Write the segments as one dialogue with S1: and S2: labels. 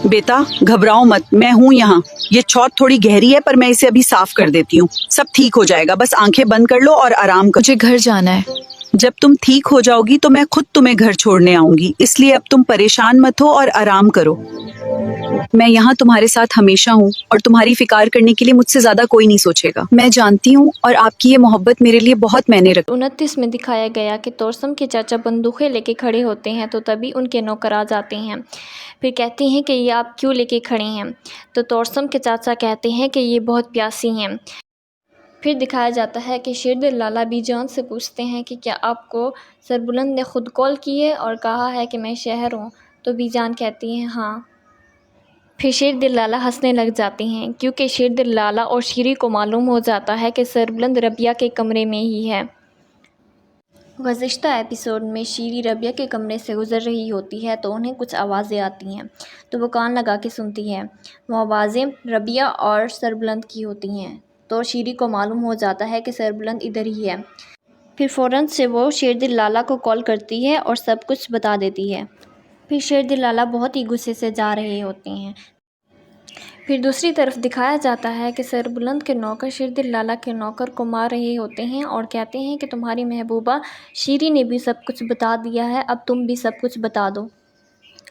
S1: बेटा घबराओ मत, मैं हूँ यहाँ। ये चोट थोड़ी गहरी है पर मैं इसे अभी साफ कर देती हूँ। सब ठीक हो जाएगा, बस आंखें बंद कर लो और आराम करो।
S2: मुझे घर जाना है।
S1: जब तुम ठीक हो जाओगी तो मैं खुद तुम्हें घर छोड़ने आऊंगी, इसलिए अब तुम परेशान मत हो और आराम करो। मैं यहाँ तुम्हारे साथ हमेशा हूँ और तुम्हारी फिक्र करने के लिए मुझसे ज्यादा कोई नहीं सोचेगा। मैं जानती हूँ और आपकी ये मोहब्बत मेरे लिए बहुत मायने रखती
S3: 29 में दिखाया गया कि तोरसम के चाचा बंदूकें लेके खड़े होते हैं तो तभी उनके नौकर आ जाते हैं। फिर कहते हैं कि ये आप क्यों लेके खड़े हैं, तो तोरसम के चाचा कहते हैं कि ये बहुत प्यासी हैं। फिर दिखाया जाता है कि शेरदिल लाला बीजान से पूछते हैं कि क्या आपको सरबुलंद ने खुद कॉल की है और कहा है कि मैं शहर हूँ, तो बीजान कहती हैं हाँ। फिर शेरदिल लाला हंसने लग जाते हैं क्योंकि शेरदिल लाला और शीरी को मालूम हो जाता है कि सरबुलंद रबिया के कमरे में ही है। गुज़िश्ता एपिसोड में शीरी रबिया के कमरे से गुज़र रही होती है तो उन्हें कुछ आवाज़ें आती हैं, तो वो कान लगा के सुनती है। वो आवाज़ें रबिया और सरबुलंद की होती हैं, तो शीरी को मालूम हो जाता है कि सरबुलंद इधर ही है। फिर फ़ौरन से वो शेरदिल लाला को कॉल करती है और सब कुछ बता देती है। फिर शेरदिल लाला बहुत ही गुस्से से जा रहे होते हैं। फिर दूसरी तरफ दिखाया जाता है कि सरबुलंद के नौकर शेरदिल लाला के नौकर को मार रहे होते हैं और कहते हैं कि तुम्हारी महबूबा शीरी ने भी सब कुछ बता दिया है, अब तुम भी सब कुछ बता दो।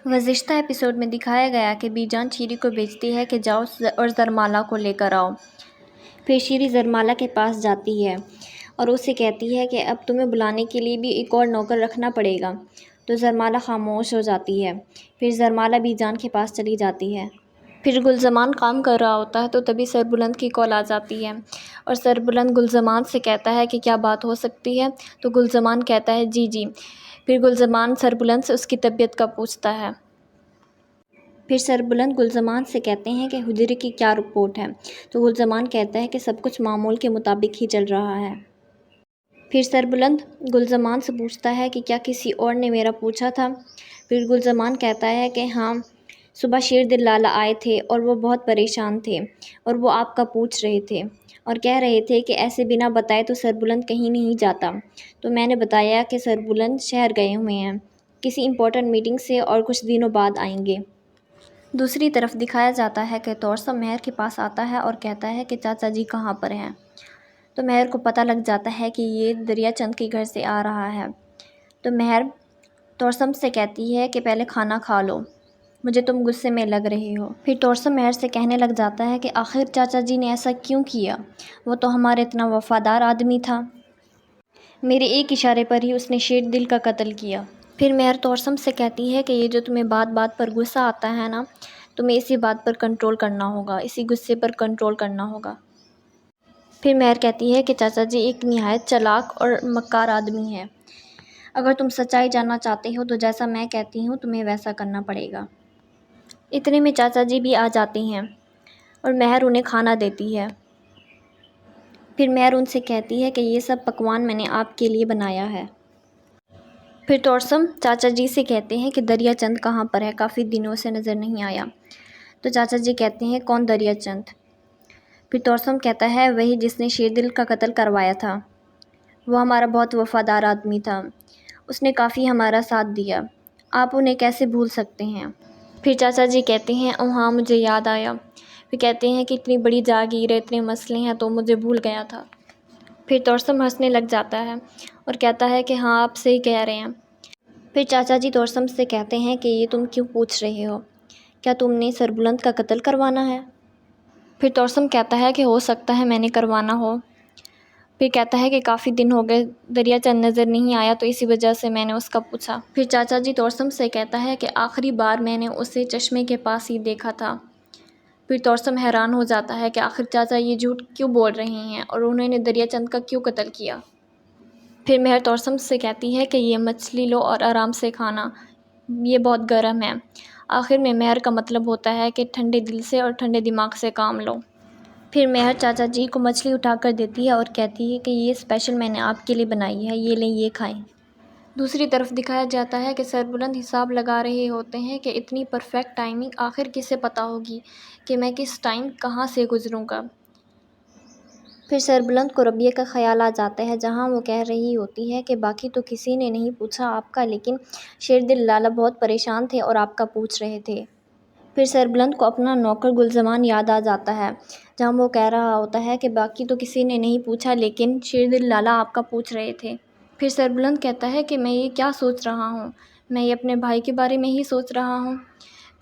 S3: गुज़िश्ता एपिसोड में दिखाया गया कि बीजान शीरी को भेजती है कि जाओ और ज़रमाला को लेकर आओ। फिर शीरी ज़रमाला के पास जाती है और उससे कहती है कि अब तुम्हें बुलाने के लिए भी एक और नौकर रखना पड़ेगा, तो ज़रमाला खामोश हो जाती है। फिर ज़रमाला बीजान के पास चली जाती है। फिर गुलज़मान काम कर रहा होता है तो तभी सरबुलंद की कॉल आ जाती है और सरबुलंद गुलज़मान से कहता है कि क्या बात हो सकती है, तो गुलज़मान कहता है जी जी। फिर गुलज़मान सरबुलंद से उसकी तबीयत का पूछता है। फिर सरबुलंद गुलज़मान से कहते हैं कि हुजरे की क्या रिपोर्ट है, तो गुलज़मान कहता है कि सब कुछ मामूल के मुताबिक ही चल रहा है। फिर सरबुलंद गुलज़मान से पूछता है कि क्या किसी और ने मेरा पूछा था। फिर गुलज़मान कहता है कि हाँ, सुबह शेरदिल लाला आए थे और वो बहुत परेशान थे और वो आपका पूछ रहे थे और कह रहे थे कि ऐसे बिना बताए तो सरबुलंद कहीं नहीं जाता, तो मैंने बताया कि सरबुलंद शहर गए हुए हैं किसी इम्पोर्टेंट मीटिंग से और कुछ दिनों बाद आएंगे। दूसरी तरफ दिखाया जाता है कि तोरसम महर के पास आता है और कहता है कि चाचा जी कहाँ पर हैं, तो महर को पता लग जाता है कि ये दरिया चंद के घर से आ रहा है। तो महर तोरसम से कहती है कि पहले खाना खा लो, मुझे तुम गुस्से में लग रहे हो। फिर तोरसम महर से कहने लग जाता है कि आखिर चाचा जी ने ऐसा क्यों किया, वो तो हमारे इतना वफ़ादार आदमी था, मेरे एक इशारे पर ही उसने शेरदिल का कत्ल किया। फिर महर तोरसम से कहती है कि ये जो तुम्हें बात बात पर गुस्सा आता है ना, तुम्हें इसी बात पर कंट्रोल करना होगा, इसी गुस्से पर कंट्रोल करना होगा। फिर महर कहती है कि चाचा जी एक निहायत चालाक और मक्कार आदमी है, अगर तुम सच्चाई जानना चाहते हो तो जैसा मैं कहती हूँ तुम्हें वैसा करना पड़ेगा। इतने में चाचा जी भी आ जाते हैं और महर उन्हें खाना देती है। फिर महर उनसे कहती है कि ये सब पकवान मैंने आपके लिए बनाया है। फिर तोरसम चाचा जी से कहते हैं कि दरिया चंद कहाँ पर है, काफ़ी दिनों से नज़र नहीं आया, तो चाचा जी कहते हैं कौन दरिया चंद। फिर तोरसम कहता है वही जिसने शेरदिल का कत्ल करवाया था, वो हमारा बहुत वफ़ादार आदमी था, उसने काफ़ी हमारा साथ दिया, आप उन्हें कैसे भूल सकते हैं। फिर चाचा जी कहते हैं ओह हाँ, मुझे याद आया। फिर कहते हैं कि इतनी बड़ी जागीर है, इतने मसले हैं, तो मुझे भूल गया था। फिर तोरसम हंसने लग जाता है और कहता है कि हाँ, आप सही कह रहे हैं। फिर चाचा जी तोरसम से कहते हैं कि ये तुम क्यों पूछ रहे हो, क्या तुमने सरबुलंद का कत्ल करवाना है। फिर तोरसम कहता है कि हो सकता है मैंने करवाना हो। फिर कहता है कि काफ़ी दिन हो गए दरिया चंद नज़र नहीं आया, तो इसी वजह से मैंने उसका पूछा। फिर चाचा जी तोरसम से कहता है कि आखिरी बार मैंने उसे चश्मे के पास ही देखा था। फिर तोरसम हैरान हो जाता है कि आखिर चाचा ये झूठ क्यों बोल रहे हैं और उन्होंने दरिया चंद का क्यों कत्ल किया। फिर महर तोरसम से कहती है कि ये मछली लो और आराम से खाना, ये बहुत गर्म है। आखिर में महर का मतलब होता है कि ठंडे दिल से और ठंडे दिमाग से काम लो। फिर महर चाचा जी को मछली उठाकर देती है और कहती है कि ये स्पेशल मैंने आपके लिए बनाई है, ये लें, ये खाएं। दूसरी तरफ दिखाया जाता है कि सरबुलंद हिसाब लगा रहे होते हैं कि इतनी परफेक्ट टाइमिंग आखिर किसे पता होगी कि मैं किस टाइम कहाँ से गुजरूँगा। फिर सरबुलंद को रबिया का ख्याल आ जाता है, जहाँ वो कह रही होती है कि बाकी तो किसी ने नहीं पूछा आपका, लेकिन शेरदिल लाला बहुत परेशान थे और आपका पूछ रहे थे। پھر سربلند کو اپنا نوکر گلزمان یاد آ جاتا ہے، جہاں وہ کہہ رہا ہوتا ہے کہ باقی تو کسی نے نہیں پوچھا لیکن شیردل لالا آپ کا پوچھ رہے تھے۔ پھر سربلند کہتا ہے کہ میں یہ کیا سوچ رہا ہوں، میں یہ اپنے بھائی کے بارے میں ہی سوچ رہا ہوں۔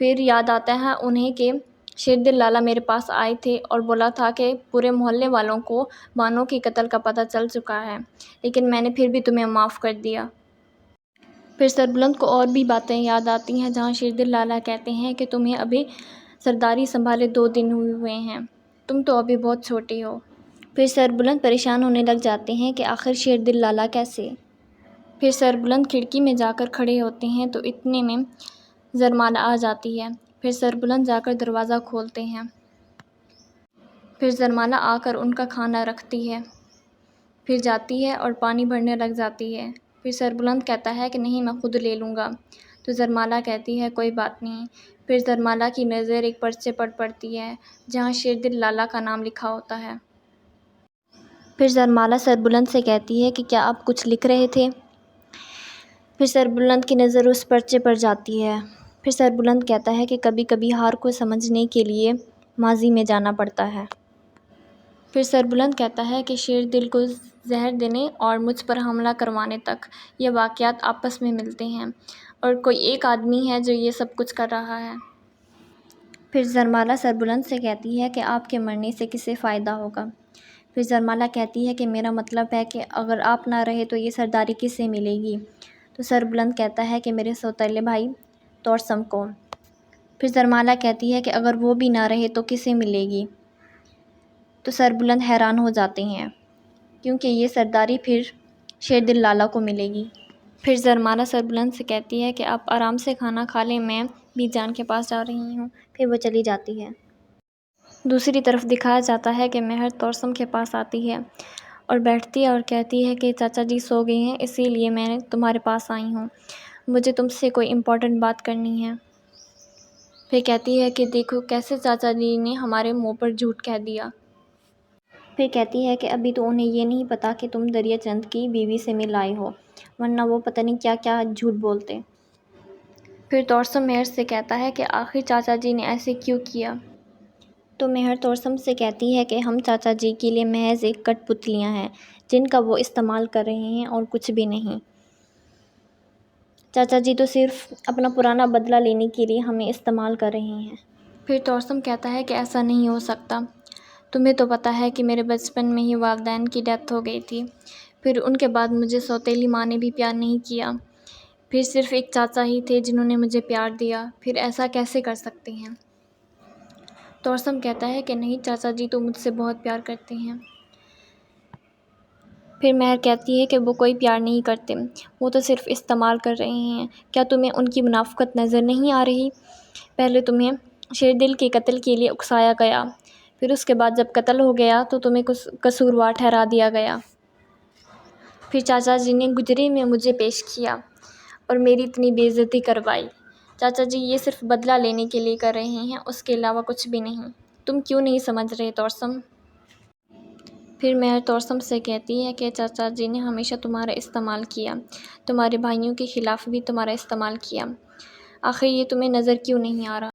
S3: پھر یاد آتا ہے انہیں کہ شیردل لالا میرے پاس آئے تھے اور بولا تھا کہ پورے محلے والوں کو بانو کے قتل کا پتہ چل چکا ہے، لیکن میں نے پھر بھی تمہیں معاف کر دیا۔ پھر سربلند کو اور بھی باتیں یاد آتی ہیں، جہاں شیردل لالا کہتے ہیں کہ تمہیں ابھی سرداری سنبھالے 2 دن ہوئے ہیں، تم تو ابھی بہت چھوٹی ہو۔ پھر سربلند پریشان ہونے لگ جاتے ہیں کہ آخر شیردل لالا کیسے۔ پھر سربلند کھڑکی میں جا کر کھڑے ہوتے ہیں تو اتنے میں زرمالہ آ جاتی ہے۔ پھر سربلند جا کر دروازہ کھولتے ہیں۔ پھر زرمالہ آ کر ان کا کھانا رکھتی ہے، پھر جاتی ہے اور پانی بھرنے لگ جاتی ہے۔ پھر سربلند کہتا ہے کہ نہیں میں خود لے لوں گا، تو زرمالہ کہتی ہے کوئی بات نہیں۔ پھر زرمالہ کی نظر ایک پرچے پر پڑتی ہے جہاں شیردل لالا کا نام لکھا ہوتا ہے۔ پھر زرمالہ سربلند سے کہتی ہے کہ کیا آپ کچھ لکھ رہے تھے؟ پھر سربلند کی نظر اس پرچے پر جاتی ہے۔ پھر سربلند کہتا ہے کہ کبھی کبھی ہار کو سمجھنے کے لیے ماضی میں جانا پڑتا ہے۔ پھر سربلند کہتا ہے کہ شیردل کو زہر دینے اور مجھ پر حملہ کروانے تک یہ واقعات آپس میں ملتے ہیں اور کوئی ایک آدمی ہے جو یہ سب کچھ کر رہا ہے۔ پھر زرمالہ سربلند سے کہتی ہے کہ آپ کے مرنے سے کسے فائدہ ہوگا؟ پھر زرمالہ کہتی ہے کہ میرا مطلب ہے کہ اگر آپ نہ رہے تو یہ سرداری کس سے ملے گی؟ تو سربلند کہتا ہے کہ میرے سوتیلے بھائی تورسم کو۔ پھر زرمالہ کہتی ہے کہ اگر وہ بھی نہ رہے تو کسے ملے گی؟ تو سربلند حیران ہو جاتے ہیں کیونکہ یہ سرداری پھر شیردل لالا کو ملے گی۔ پھر زرمالہ سربلند سے کہتی ہے کہ آپ آرام سے کھانا کھا لیں، میں بھی جان کے پاس جا رہی ہوں۔ پھر وہ چلی جاتی ہے۔ دوسری طرف دکھایا جاتا ہے کہ مہر تورسم کے پاس آتی ہے اور بیٹھتی ہے اور کہتی ہے کہ چاچا جی سو گئے ہیں، اسی لیے میں تمہارے پاس آئی ہوں، مجھے تم سے کوئی امپورٹنٹ بات کرنی ہے۔ پھر کہتی ہے کہ دیکھو کیسے چاچا جی نے ہمارے منہ پر جھوٹ کہہ دیا۔ پھر کہتی ہے کہ ابھی تو انہیں یہ نہیں پتا کہ تم دریا چند کی بیوی سے مل آئے ہو، ورنہ وہ پتہ نہیں کیا کیا جھوٹ بولتے۔ پھر تورسم مہر سے کہتا ہے کہ آخر چاچا جی نے ایسے کیوں کیا؟ تو مہر تورسم سے کہتی ہے کہ ہم چاچا جی کے لیے محض ایک کٹ پتلیاں ہیں جن کا وہ استعمال کر رہے ہیں اور کچھ بھی نہیں۔ چاچا جی تو صرف اپنا پرانا بدلہ لینے کے لیے ہمیں استعمال کر رہے ہیں۔ پھر تورسم کہتا ہے کہ ایسا نہیں ہو سکتا، تمہیں تو پتہ ہے کہ میرے بچپن میں ہی والدین کی ڈیتھ ہو گئی تھی، پھر ان کے بعد مجھے سوتیلی ماں نے بھی پیار نہیں کیا، پھر صرف ایک چاچا ہی تھے جنہوں نے مجھے پیار دیا، پھر ایسا کیسے کر سکتے ہیں؟ تورسم کہتا ہے کہ نہیں، چاچا جی تو مجھ سے بہت پیار کرتے ہیں۔ پھر مہر کہتی ہے کہ وہ کوئی پیار نہیں کرتے، وہ تو صرف استعمال کر رہے ہیں، کیا تمہیں ان کی منافقت نظر نہیں آ رہی؟ پہلے تمہیں شیردل کے قتل کے لیے اکسایا گیا، پھر اس کے بعد جب قتل ہو گیا تو تمہیں قصوروار ٹھہرا دیا گیا، پھر چاچا جی نے گجرے میں مجھے پیش کیا اور میری اتنی بے عزتی کروائی۔ چاچا جی یہ صرف بدلہ لینے کے لیے کر رہے ہیں، اس کے علاوہ کچھ بھی نہیں۔ تم کیوں نہیں سمجھ رہے تورسم؟ پھر مہر تورسم سے کہتی ہے کہ چاچا جی نے ہمیشہ تمہارا استعمال کیا، تمہارے بھائیوں کے خلاف بھی تمہارا استعمال کیا، آخر یہ تمہیں نظر کیوں نہیں آ رہا؟